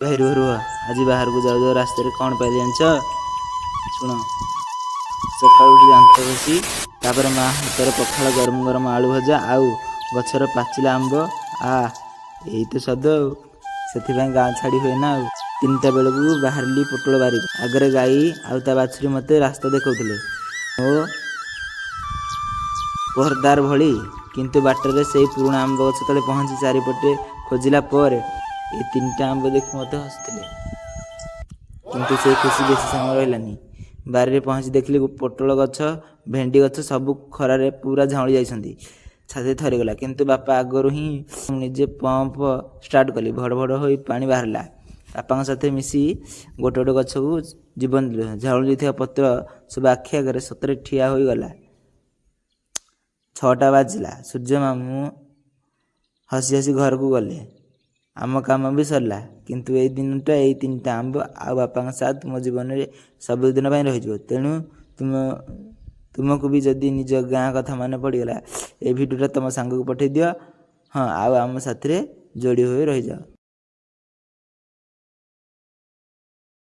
ଭାଇ ରୁହ ରୁହ, ଆଜି ବାହାରକୁ ଯାଉ ଯାଉ ରାସ୍ତାରେ କ'ଣ ପାଇଲି ଜାଣିଛ? ଶୁଣ, ସକାଳୁ ଉଠି ଦାନ୍ତ ଘଷି ତାପରେ ମା ହାତରେ ପଖାଳ ଗରମ ଗରମ ଆଳୁ ଭଜା ଆଉ ଗଛର ପାଚିଲା ଆମ୍ବ। ଆ ଏଇ ତ ସ୍ୱାଦ ଆଉ। ସେଥିପାଇଁ ଗାଁ ଛାଡ଼ି ହୁଏନା ଆଉ। 3ଟା ବେଳକୁ ବାହାରିଲି ପୋଟଳ ବାରିକୁ। ଆଗରେ ଗାଈ ଆଉ ତା ବାଛୁରୀ ମୋତେ ରାସ୍ତା ଦେଖାଉଥିଲେ ଓ ପହରଦାର ଭଳି। କିନ୍ତୁ ବାଟରେ ସେଇ ପୁରୁଣା ଆମ୍ବ ଗଛ ତଳେ ପହଞ୍ଚି ଚାରିପଟେ ଖୋଜିଲା ପରେ ଏ 3ଟା ଆମ୍ବ ଦେଖି ମୋତେ ହସୁଥିଲେ। କିନ୍ତୁ ସେଇ ଖୁସି ବେଶୀ ସମୟ ରହିଲାନି। ବାରିରେ ପହଞ୍ଚି ଦେଖିଲି ପୋଟଳ ଗଛ, ଭେଣ୍ଡି ଗଛ ସବୁ ଖରାରେ ପୁରା ଝାଉଁଳି ଯାଇଛନ୍ତି। ଛାତି ଥରିଗଲା। କିନ୍ତୁ ବାପା ଆଗରୁ ହିଁ ମୁଁ ନିଜେ ପମ୍ପ ଷ୍ଟାର୍ଟ କଲି। ଭଡ଼ ଭଡ଼ ହୋଇ ପାଣି ବାହାରିଲା। ବାପାଙ୍କ ସାଥେ ମିଶି ଗୋଟେ ଗୋଟେ ଗଛକୁ ଜୀବନ ଦେଲୁ। ଝାଉଁଳି ଯାଇଥିବା ପତ୍ର ସବୁ ଆଖି ଆଗରେ ସତରେ ଠିଆ ହୋଇଗଲା। 6ଟା ବାଜିଲା। ସୂର୍ଯ୍ୟ ମାମୁଁ ହସି ହସି ଘରକୁ ଗଲେ। ଆମ କାମ ବି ସରିଲା। କିନ୍ତୁ ଏଇ ଦିନଟା, ଏଇ 3ଟା ଆମ୍ବ ଆଉ ବାପାଙ୍କ ସାଥ ମୋ ଜୀବନରେ ସବୁଦିନ ପାଇଁ ରହିଯିବ। ତେଣୁ ତୁମକୁ ବି ଯଦି ନିଜ ଗାଁ କଥା ମନେ ପଡ଼ିଗଲା, এই ଭିଡ଼ିଓଟା ତୁମ ସାଙ୍ଗକୁ ପଠାଇ ଦିଅ। ହଁ, ଆଉ ଆମ ସାଥିରେ ଯୋଡ଼ି ହୋଇ ରହିଯାଅ।